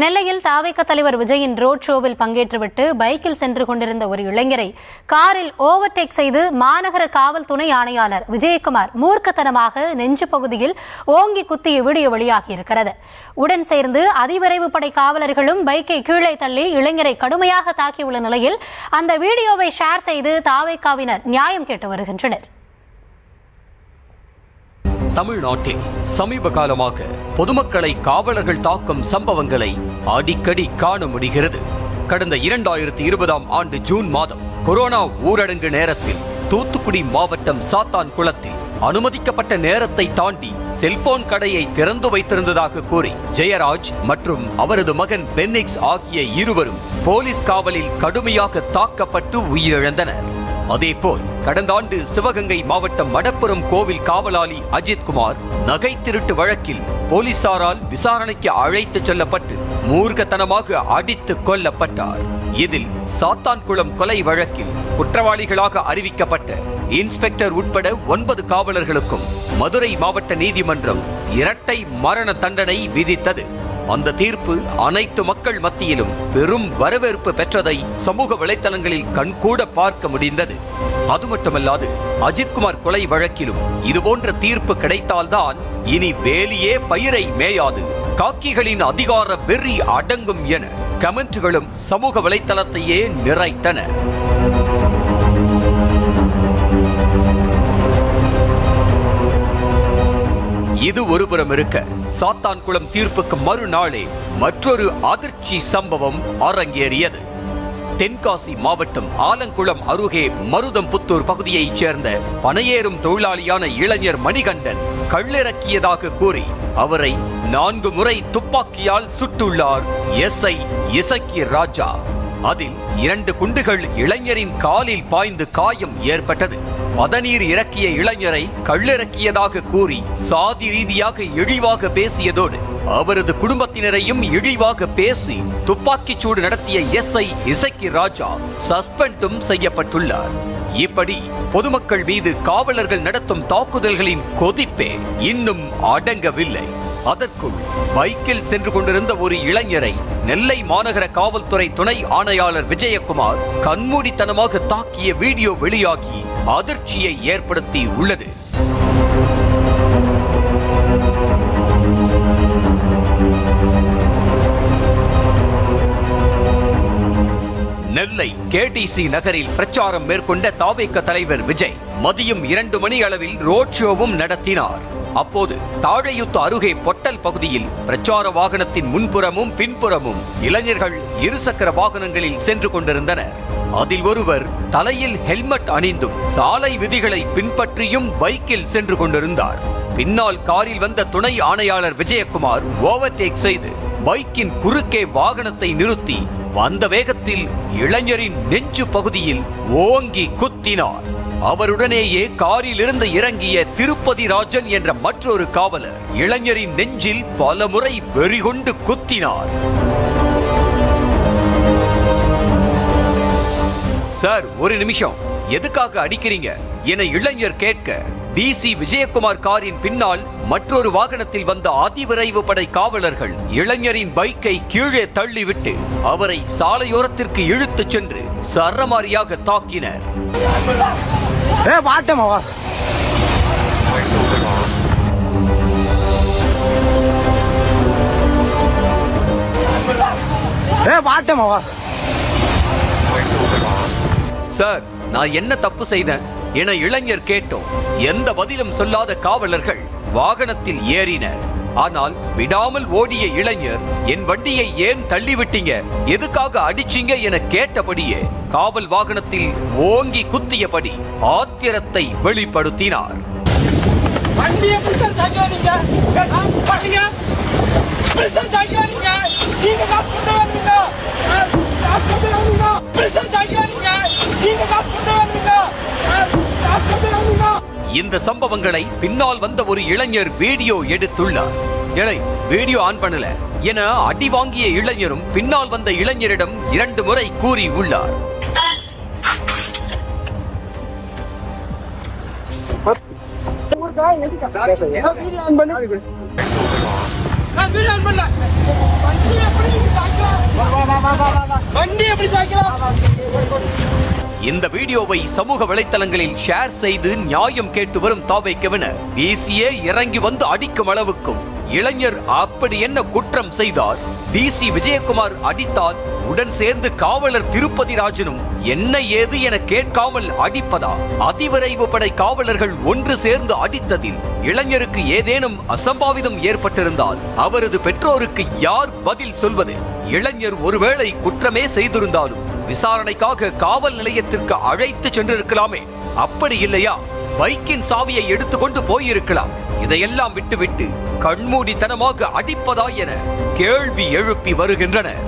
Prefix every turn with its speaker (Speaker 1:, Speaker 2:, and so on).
Speaker 1: நெல்லையில் தாவேக தலைவர் விஜயின் ரோட் ஷோவில் பங்கேற்றுவிட்டு பைக்கில் சென்று கொண்டிருந்த ஒரு இளைஞரை காரில் ஓவர்டேக் செய்து மாநகர காவல் துணை ஆணையாளர் விஜயகுமார் மூர்க்கத்தனமாக நெஞ்சு பகுதியில் ஓங்கி குத்திய வீடியோ வெளியாகியிருக்கிறது. உடன் சேர்ந்து அதிவிரைவு படை காவலர்களும் பைக்கை கீழே தள்ளி இளைஞரை கடுமையாக தாக்கியுள்ள நிலையில் அந்த வீடியோவை ஷேர் செய்து தாவேகாவினர் நியாயம் கேட்டு வருகின்றனர்.
Speaker 2: தமிழ்நாட்டில் சமீப காலமாக பொதுமக்களை காவலர்கள் தாக்கும் சம்பவங்களை அடிக்கடி காண முடிகிறது. கடந்த 2020ஆம் ஆண்டு ஜூன் மாதம் கொரோனா ஊரடங்கு நேரத்தில் தூத்துக்குடி மாவட்டம் சாத்தான்குளத்தில் அனுமதிக்கப்பட்ட நேரத்தை தாண்டி செல்போன் கடையை திறந்து வைத்திருந்ததாக கூறி ஜெயராஜ் மற்றும் அவரது மகன் பென்னிக்ஸ் ஆகிய இருவரும் போலீஸ் காவலில் கடுமையாக தாக்கப்பட்டு உயிரிழந்தனர். அதேபோல் கடந்த ஆண்டு சிவகங்கை மாவட்டம் மடப்புரம் கோவில் காவலாளி அஜித்குமார் நகை திருட்டு வழக்கில் போலீசாரால் விசாரணைக்கு அழைத்துச் செல்லப்பட்டு மூர்க்கத்தனமாக அடித்து கொல்லப்பட்டார். இதில் சாத்தான்குளம் கொலை வழக்கில் குற்றவாளிகளாக அறிவிக்கப்பட்ட இன்ஸ்பெக்டர் உட்பட 9 காவலர்களுக்கும் மதுரை மாவட்ட நீதிமன்றம் இரட்டை மரண தண்டனை விதித்தது. அந்த தீர்ப்பு அனைத்து மக்கள் மத்தியிலும் பெரும் வரவேற்பு பெற்றதை சமூக வலைத்தளங்களில் கண்கூட பார்க்க முடிந்தது. அது மட்டுமல்லாது அஜித்குமார் கொலை வழக்கிலும் இதுபோன்ற தீர்ப்பு கிடைத்தால்தான் இனி வேலியே பயிரை மேயாது, காக்கிகளின் அதிகார வெறி அடங்கும் என கமெண்ட்களும் சமூக வலைத்தளத்தையே நிறைத்தன. இது ஒருபுறம் இருக்க, சாத்தான்குளம் தீர்ப்புக்கு மறுநாளே மற்றொரு அதிர்ச்சி சம்பவம் அரங்கேறியது. தென்காசி மாவட்டம் ஆலங்குளம் அருகே மருதம்புத்தூர் பகுதியைச் சேர்ந்த பனையேறும் தொழிலாளியான இளைஞர் மணிகண்டன் கள்ளிறக்கியதாக கூறி அவரை 4 முறை துப்பாக்கியால் சுட்டுள்ளார் எஸ்ஐ இசக்கி ராஜா. அதில் 2 குண்டுகள் இளைஞரின் காலில் பாய்ந்து காயம் ஏற்பட்டது. பதநீர் இறக்கிய இளைஞரை கள்ளிறக்கியதாக கூறி சாதி ரீதியாக இழிவாக பேசியதோடு அவரது குடும்பத்தினரையும் இழிவாக பேசி துப்பாக்கிச் சூடு நடத்திய எஸ்ஐ இசக்கி ராஜா சஸ்பெண்டும் செய்யப்பட்டுள்ளார். இப்படி பொதுமக்கள் மீது காவலர்கள் நடத்தும் தாக்குதல்களின் கொதிப்பே இன்னும் அடங்கவில்லை. அதற்குள் பைக்கில் சென்று கொண்டிருந்த ஒரு இளைஞரை நெல்லை மாநகர காவல்துறை துணை ஆணையாளர் விஜயகுமார் கண்மூடித்தனமாக தாக்கிய வீடியோ வெளியாகி அதிர்ச்சியை ஏற்படுத்தி உள்ளது. நெல்லை கேடிசி நகரில் பிரச்சாரம் மேற்கொண்ட தாவேக தலைவர் விஜய் மதியம் 2 மணி அளவில் ரோட் ஷோவும் நடத்தினார். அப்போது தாழையுத்து அருகே பொட்டல் பகுதியில் பிரச்சார வாகனத்தின் முன்புறமும் பின்புறமும் இளைஞர்கள் இருசக்கர வாகனங்களில் சென்று கொண்டிருந்தனர். அதில் ஒருவர் தலையில் ஹெல்மெட் அணிந்தும் சாலை விதிகளை பின்பற்றியும் பைக்கில் சென்று கொண்டிருந்தார். பின்னால் காரில் வந்த துணை ஆணையாளர் விஜயகுமார் ஓவர்டேக் செய்து பைக்கின் குறுக்கே வாகனத்தை நிறுத்தி வந்த வேகத்தில் இளைஞரின் நெஞ்சு பகுதியில் ஓங்கி குத்தினார். அவருடனேயே காரில் இருந்து இறங்கிய திருப்பதி ராஜன் என்ற மற்றொரு காவலர் இளைஞரின் நெஞ்சில் பல முறை வெறிகொண்டு குத்தினார். சார், ஒரு நிமிஷம், எதுக்காக அடிக்கிறீங்க என இளைஞர் கேட்க டிசி விஜயகுமார் காரின் பின்னால் மற்றொரு வாகனத்தில் வந்த அதிவிரைவு படை காவலர்கள் இளைஞரின் பைக்கை கீழே தள்ளிவிட்டு அவரை சாலையோரத்திற்கு இழுத்துச் சென்று சரமாரியாக தாக்கினர். சார், நான் என்ன தப்பு செய்தேன் என இளைஞர் கேட்டோம். எந்த பதிலும் சொல்லாத காவலர்கள் வாகனத்தில் ஏறினர். ஆனால் விடாமல் ஓடிய இளைஞர் என் வண்டியை ஏன் தள்ளிவிட்டீங்க, எதுக்காக அடிச்சீங்க என கேட்டபடியே காவல் வாகனத்தில் ஓங்கி குத்தியபடி ஆத்திரத்தை வெளிப்படுத்தினார். இந்த சம்பவங்களை பின்னால் வந்த ஒரு இளைஞர் வீடியோ எடுத்துள்ளார். வீடியோ ஆன் பண்ணல என அடி வாங்கிய இளைஞரும் பின்னால் வந்த இளைஞரிடம் 2 முறை கூறி உள்ளார்.
Speaker 3: நான் வீடியோ ஆன் பண்ணல.
Speaker 2: இந்த வீடியோவை சமூக வலைத்தளங்களில் ஷேர் செய்து நியாயம் கேட்டு வரும் தாவேக்கவினர் டிசியே இறங்கி வந்து அடிக்கும் அளவுக்கும் இளைஞர் அப்படி என்ன குற்றம் செய்தார்? டிசி விஜயகுமார் அடித்தால் உடன் சேர்ந்து காவலர் திருப்பதி ராஜனும் என்ன ஏது என கேட்காமல் அடிப்பதா? அதிவிரைவு படை காவலர்கள் ஒன்று சேர்ந்து அடித்ததில் இளைஞருக்கு ஏதேனும் அசம்பாவிதம் ஏற்பட்டிருந்தால் அவரது பெற்றோருக்கு யார் பதில் சொல்வது? இளைஞர் ஒருவேளை குற்றமே செய்திருந்தாலும் விசாரணைக்காக காவல் நிலையத்திற்கு அழைத்து சென்றிருக்கலாமே. அப்படி இல்லையா, பைக்கின் சாவியை எடுத்துக்கொண்டு போயிருக்கலாம். இதையெல்லாம் விட்டுவிட்டு கண்மூடித்தனமாக அடிப்பதா என கேள்வி எழுப்பி வருகின்றனர்.